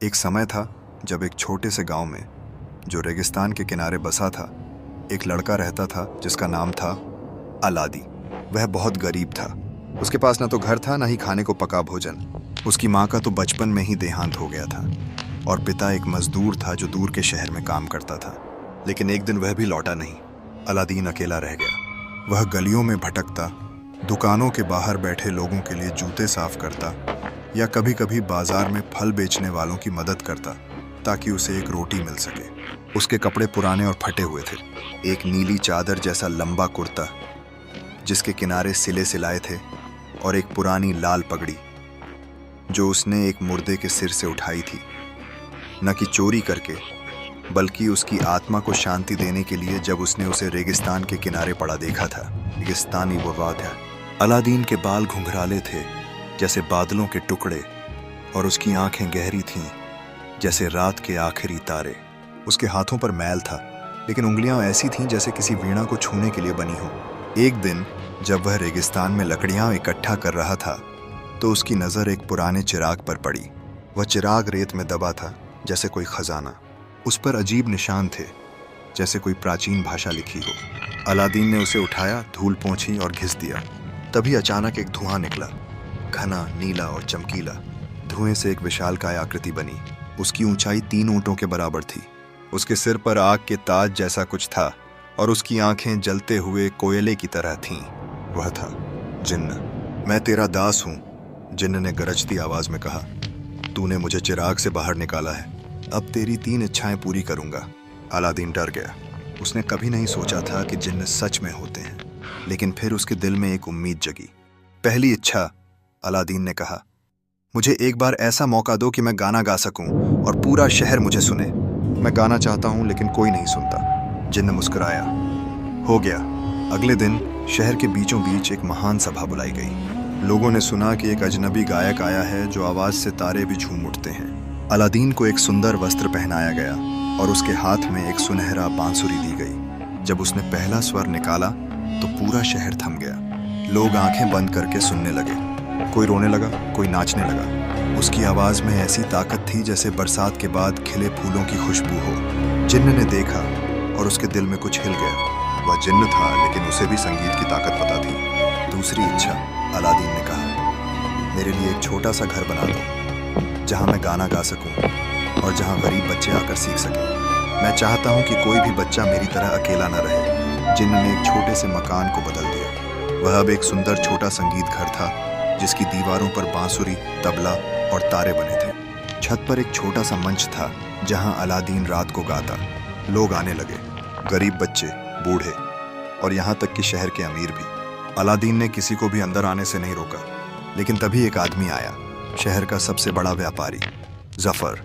एक समय था जब एक छोटे से गांव में, जो रेगिस्तान के किनारे बसा था, एक लड़का रहता था जिसका नाम था अलादी। वह बहुत गरीब था। उसके पास ना तो घर था ना ही खाने को पका भोजन। उसकी माँ का तो बचपन में ही देहांत हो गया था और पिता एक मजदूर था जो दूर के शहर में काम करता था। लेकिन एक दिन वह भी लौटा नहीं। अलादीन अकेला रह गया। वह गलियों में भटकता, दुकानों के बाहर बैठे लोगों के लिए जूते साफ करता या कभी कभी बाजार में फल बेचने वालों की मदद करता ताकि उसे एक रोटी मिल सके। उसके कपड़े पुराने और फटे हुए थे। एक नीली चादर जैसा लंबा कुर्ता जिसके किनारे सिले सिलाए थे और एक पुरानी लाल पगड़ी जो उसने एक मुर्दे के सिर से उठाई थी, न कि चोरी करके बल्कि उसकी आत्मा को शांति देने के लिए जब उसने उसे रेगिस्तान के किनारे पड़ा देखा था। रेगिस्तानी वो बात है। अलादीन के बाल घुंघराले थे जैसे बादलों के टुकड़े और उसकी आंखें गहरी थीं जैसे रात के आखिरी तारे। उसके हाथों पर मैल था लेकिन उंगलियां ऐसी थीं जैसे किसी वीणा को छूने के लिए बनी हो। एक दिन जब वह रेगिस्तान में लकड़ियां इकट्ठा कर रहा था तो उसकी नज़र एक पुराने चिराग पर पड़ी। वह चिराग रेत में दबा था जैसे कोई खजाना। उस पर अजीब निशान थे जैसे कोई प्राचीन भाषा लिखी हो। अलादीन ने उसे उठाया, धूल पोंछी और घिस दिया। तभी अचानक एक धुआं निकला, घना, नीला और चमकीला। धुएं से एक विशालकाय आकृति बनी। उसकी ऊंचाई 3 ऊंटों के बराबर थी। उसके सिर पर आग के ताज जैसा कुछ था और उसकी आंखें जलते हुए कोयले की तरह थीं। वह था जिन्न। मैं तेरा दास हूं, जिन्न ने गरजती आवाज में कहा। तूने मुझे चिराग से बाहर निकाला है, अब तेरी 3 इच्छाएं पूरी करूंगा। अलादीन डर गया। उसने कभी नहीं सोचा था कि जिन्न सच में होते हैं, लेकिन फिर उसके दिल में एक उम्मीद जगी। पहली इच्छा, अलादीन ने कहा, मुझे एक बार ऐसा मौका दो कि मैं गाना गा सकूं और पूरा शहर मुझे सुने। मैं गाना चाहता हूं लेकिन कोई नहीं सुनता। जिन्न मुस्कुराया। हो गया। अगले दिन शहर के बीचों बीच एक महान सभा बुलाई गई। लोगों ने सुना कि एक अजनबी गायक आया है जो आवाज से तारे भी झूम उठते हैं। अलादीन को एक सुंदर वस्त्र पहनाया गया और उसके हाथ में एक सुनहरा बांसुरी दी गई। जब उसने पहला स्वर निकाला तो पूरा शहर थम गया। लोग आंखें बंद करके सुनने लगे। कोई रोने लगा, कोई नाचने लगा। उसकी आवाज में ऐसी ताकत थी जैसे बरसात के बाद खिले फूलों की खुशबू हो। जिन्न ने देखा और उसके दिल में कुछ हिल गया। वह जिन्न था लेकिन उसे भी संगीत की ताकत पता थी। दूसरी इच्छा, अलादीन ने कहा, मेरे लिए एक छोटा सा घर बना दो जहां मैं गाना गा सकूं और जहां गरीब बच्चे आकर सीख सकें। मैं चाहता हूं कि कोई भी बच्चा मेरी तरह अकेला न रहे। जिन्न ने एक छोटे से मकान को बदल दिया। वह अब एक सुंदर छोटा संगीत घर था जिसकी दीवारों पर बांसुरी, तबला और तारे बने थे। छत पर एक छोटा सा मंच था जहां अलादीन रात को गाता। लोग आने लगे, गरीब बच्चे, बूढ़े और यहाँ तक कि शहर के अमीर भी। अलादीन ने किसी को भी अंदर आने से नहीं रोका। लेकिन तभी एक आदमी आया, शहर का सबसे बड़ा व्यापारी, जफर।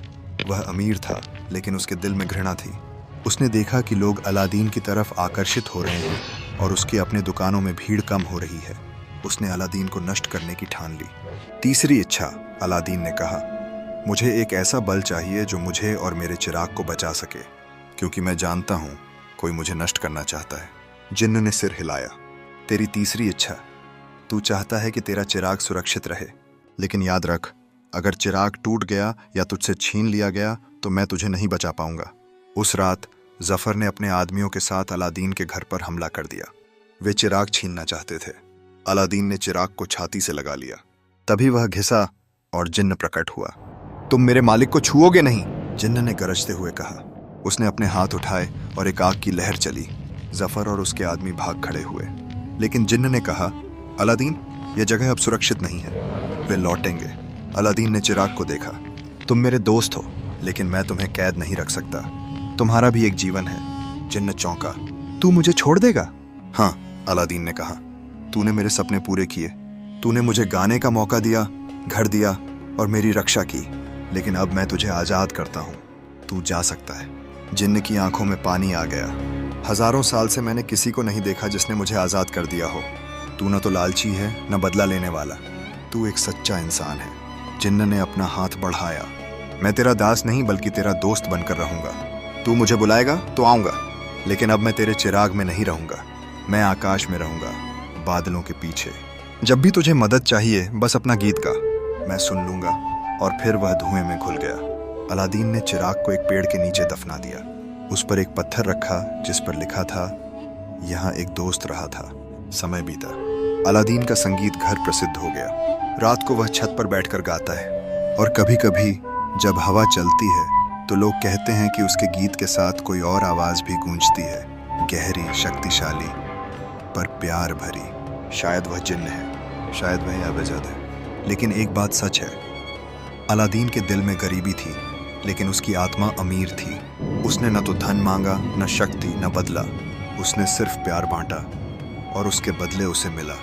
वह अमीर था लेकिन उसके दिल में घृणा थी। उसने देखा कि लोग अलादीन की तरफ आकर्षित हो रहे हैं और उसकी अपने दुकानों में भीड़ कम हो रही है। उसने अलादीन को नष्ट करने की ठान ली। तीसरी इच्छा, अलादीन ने कहा, मुझे एक ऐसा बल चाहिए जो मुझे और मेरे चिराग को बचा सके, क्योंकि मैं जानता हूं कोई मुझे नष्ट करना चाहता है। जिन्न ने सिर हिलाया। तेरी तीसरी इच्छा, तू चाहता है कि तेरा चिराग सुरक्षित रहे, लेकिन याद रख, अगर चिराग टूट गया या तुझसे छीन लिया गया तो मैं तुझे नहीं बचा पाऊंगा। उस रात जफर ने अपने आदमियों के साथ अलादीन के घर पर हमला कर दिया। वे चिराग छीनना चाहते थे। अलादीन ने चिराग को छाती से लगा लिया। तभी वह घिसा और जिन्न प्रकट हुआ। तुम मेरे मालिक को छुओगे नहीं, जिन्न ने गरजते हुए कहा। उसने अपने हाथ उठाए और एक आग की लहर चली। जफर और उसके आदमी भाग खड़े हुए, लेकिन जिन्न ने कहा, अलादीन, यह जगह अब सुरक्षित नहीं है, वे लौटेंगे। अलादीन ने चिराग को देखा। तुम मेरे दोस्त हो लेकिन मैं तुम्हें कैद नहीं रख सकता। तुम्हारा भी एक जीवन है। जिन्न चौंका। तू मुझे छोड़ देगा? हाँ, अलादीन ने कहा। तूने मेरे सपने पूरे किए, तूने मुझे गाने का मौका दिया, घर दिया और मेरी रक्षा की, लेकिन अब मैं तुझे आज़ाद करता हूँ। तू जा सकता है। जिन्न की आंखों में पानी आ गया। हजारों साल से मैंने किसी को नहीं देखा जिसने मुझे आज़ाद कर दिया हो। तू न तो लालची है न बदला लेने वाला। तू एक सच्चा इंसान है। जिन्न ने अपना हाथ बढ़ाया। मैं तेरा दास नहीं बल्कि तेरा दोस्त बनकर रहूंगा। तू मुझे बुलाएगा तो आऊंगा, लेकिन अब मैं तेरे चिराग में नहीं रहूंगा। मैं आकाश में रहूंगा, बादलों के पीछे। जब भी तुझे मदद चाहिए बस अपना गीत गा, मैं सुन लूंगा। और फिर वह धुएं में घुल गया। अलादीन ने चिराग को एक पेड़ के नीचे दफना दिया। उस पर एक पत्थर रखा जिस पर लिखा था, यहाँ एक दोस्त रहा था। समय बीता। अलादीन का संगीत घर प्रसिद्ध हो गया। रात को वह छत पर बैठकर गाता है और कभी कभी जब हवा चलती है तो लोग कहते हैं कि उसके गीत के साथ कोई और आवाज भी गूंजती है, गहरी, शक्तिशाली, पर प्यार भरी। शायद वह जिन्न है, शायद वह अबजद है। लेकिन एक बात सच है, अलादीन के दिल में गरीबी थी, लेकिन उसकी आत्मा अमीर थी। उसने न तो धन मांगा, न शक्ति, न बदला। उसने सिर्फ प्यार बांटा और उसके बदले उसे मिला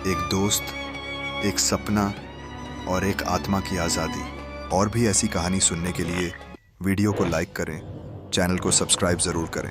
एक दोस्त, एक सपना और एक आत्मा की आज़ादी। और भी ऐसी कहानी सुनने के लिए वीडियो को लाइक करें, चैनल को सब्सक्राइब ज़रूर करें।